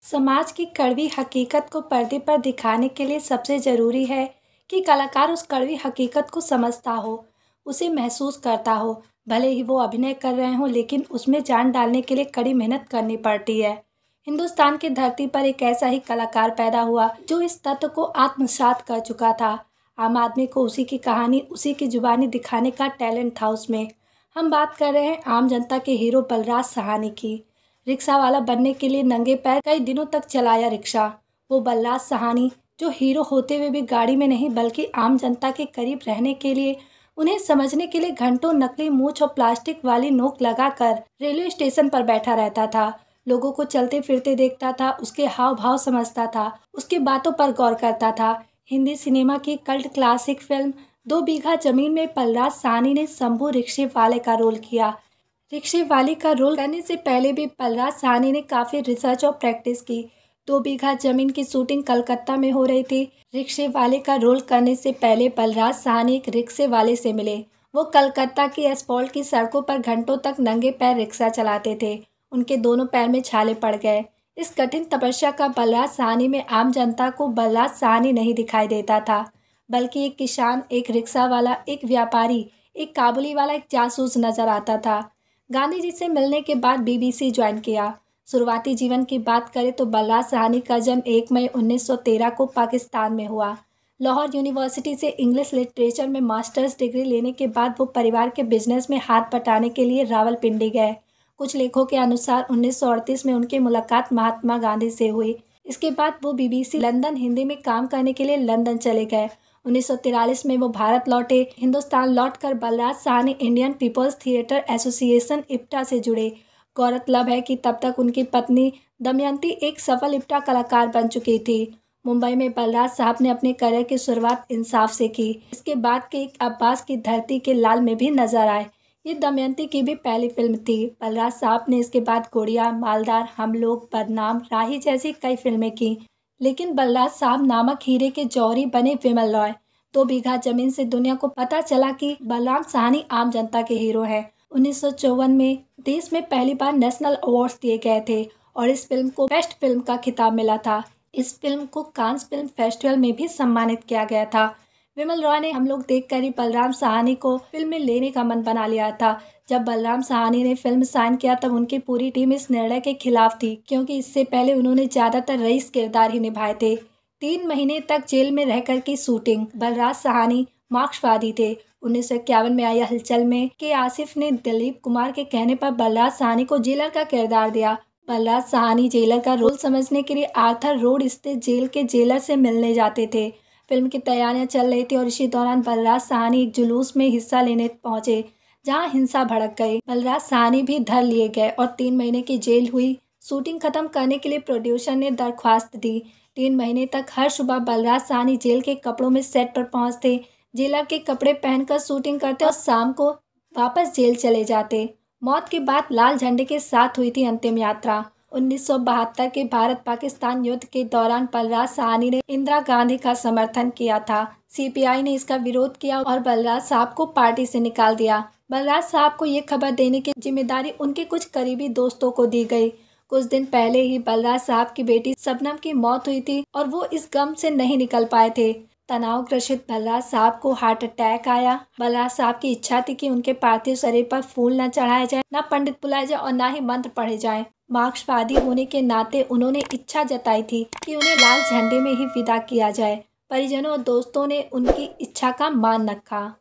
समाज की कड़वी हकीकत को पर्दे पर दिखाने के लिए सबसे ज़रूरी है कि कलाकार उस कड़वी हकीकत को समझता हो, उसे महसूस करता हो। भले ही वो अभिनय कर रहे हों, लेकिन उसमें जान डालने के लिए कड़ी मेहनत करनी पड़ती है। हिंदुस्तान की धरती पर एक ऐसा ही कलाकार पैदा हुआ जो इस तत्व को आत्मसात कर चुका था। आम आदमी को उसी की कहानी, उसी की जुबानी दिखाने का टैलेंट था उसमें। हम बात कर रहे हैं आम जनता के हीरो बलराज साहनी की। रिक्शा वाला बनने के लिए नंगे पैर कई दिनों तक चलाया रिक्शा। वो बलराज साहनी जो हीरो होते हुए भी गाड़ी में नहीं बल्कि आम जनता के करीब रहने के लिए, उन्हें समझने के लिए घंटों नकली मूंछ और प्लास्टिक वाली नोक लगाकर रेलवे स्टेशन पर बैठा रहता था। लोगों को चलते फिरते देखता था, उसके हाव भाव समझता था, उसकी बातों पर गौर करता था। हिंदी सिनेमा की कल्ट क्लासिक फिल्म 2 बीघा जमीन में बलराज साहनी ने शंभू रिक्शे वाले का रोल किया। रिक्शे वाले का रोल करने से पहले भी बलराज साहनी ने काफ़ी रिसर्च और प्रैक्टिस की। 2 बीघा जमीन की शूटिंग कलकत्ता में हो रही थी। रिक्शे वाले का रोल करने से पहले बलराज साहनी एक रिक्शे वाले से मिले। वो कलकत्ता की एस्फॉल्ट की सड़कों पर घंटों तक नंगे पैर रिक्शा चलाते थे। उनके दोनों पैर में छाले पड़ गए। इस कठिन तपस्या का बलराज साहनी में आम जनता को बलराज साहनी नहीं दिखाई देता था, बल्कि एक किसान, एक रिक्शा वाला, एक व्यापारी, एक काबुली वाला, एक जासूस नजर आता था। गांधी जी से मिलने के बाद बीबीसी ज्वाइन किया। शुरुआती जीवन की बात करें तो बलराज साहनी का जन्म 1 मई 1913 को पाकिस्तान में हुआ। लाहौर यूनिवर्सिटी से इंग्लिश लिटरेचर में मास्टर्स डिग्री लेने के बाद वो परिवार के बिजनेस में हाथ बटाने के लिए रावलपिंडी गए। कुछ लेखों के अनुसार 1938 में उनकी मुलाकात महात्मा गांधी से हुई। इसके बाद वो बीबीसी लंदन हिंदी में काम करने के लिए लंदन चले गए। 1943 में वो भारत लौटे। हिंदुस्तान लौटकर Balraj Sahni Indian People's Theatre Association IPTA से जुड़े। गौरतलब है कि तब तक उनकी पत्नी दमयंती एक सफल इप्टा कलाकार बन चुकी थी। मुंबई में बलराज साहब ने अपने करियर की शुरुआत इंसाफ से की। इसके बाद के एक अब्बास की धरती के लाल में भी नजर आए। ये दमयंती की भी पहली फिल्म थी। बलराज साहब ने इसके बाद गुड़िया, मालदार, हम लोग, बदनाम, राही जैसी कई फिल्में की। लेकिन बलराज साहब नामक हीरे के जौहरी बने विमल रॉय। 2 बीघा जमीन से दुनिया को पता चला कि बलराज साहनी आम जनता के हीरो हैं। 1954 में देश में पहली बार नेशनल अवार्ड्स दिए गए थे और इस फिल्म को बेस्ट फिल्म का खिताब मिला था। इस फिल्म को कांस फिल्म फेस्टिवल में भी सम्मानित किया गया था। विमल रॉय ने हम लोग देखकर ही बलराज साहनी को फिल्म में लेने का मन बना लिया था। जब बलराज साहनी ने फिल्म साइन किया तब उनकी पूरी टीम इस निर्णय के खिलाफ थी, क्योंकि इससे पहले उन्होंने ज्यादातर रईस किरदार ही निभाए थे। 3 महीने तक जेल में रहकर की शूटिंग। बलराज साहनी मार्क्सवादी थे। 1951 में आई हलचल में के आसिफ ने दिलीप कुमार के कहने पर बलराज साहनी को जेलर का किरदार दिया। बलराज साहनी जेलर का रोल समझने के लिए आर्थर रोड स्थित जेल के जेलर से मिलने जाते थे। फिल्म की तैयारियां चल रही थी और इसी दौरान बलराज साहनी एक जुलूस में हिस्सा लेने पहुंचे, जहां हिंसा भड़क गई। बलराज साहनी भी धर लिए गए और 3 महीने की जेल हुई। शूटिंग खत्म करने के लिए प्रोड्यूसर ने दरख्वास्त दी। 3 महीने तक हर सुबह बलराज साहनी जेल के कपड़ों में सेट पर पहुंचते, जेलर के कपड़े पहनकर शूटिंग करते और शाम को वापस जेल चले जाते। मौत के बाद लाल झंडे के साथ हुई थी अंतिम यात्रा। 1972 के भारत पाकिस्तान युद्ध के दौरान बलराज साहनी ने इंदिरा गांधी का समर्थन किया था। सीपीआई ने इसका विरोध किया और बलराज साहब को पार्टी से निकाल दिया। बलराज साहब को ये खबर देने की जिम्मेदारी उनके कुछ करीबी दोस्तों को दी गई। कुछ दिन पहले ही बलराज साहब की बेटी शबनम की मौत हुई थी और वो इस गम से नहीं निकल पाए थे। तनाव ग्रसित बलराज साहब को हार्ट अटैक आया। बलराज साहब की इच्छा थी कि उनके पार्थिव शरीर पर फूल न चढ़ाए जाए, न पंडित बुलाए जाए और न ही मंत्र पढ़े जाएं। मार्क्सवादी होने के नाते उन्होंने इच्छा जताई थी कि उन्हें लाल झंडे में ही विदा किया जाए। परिजनों और दोस्तों ने उनकी इच्छा का मान रखा।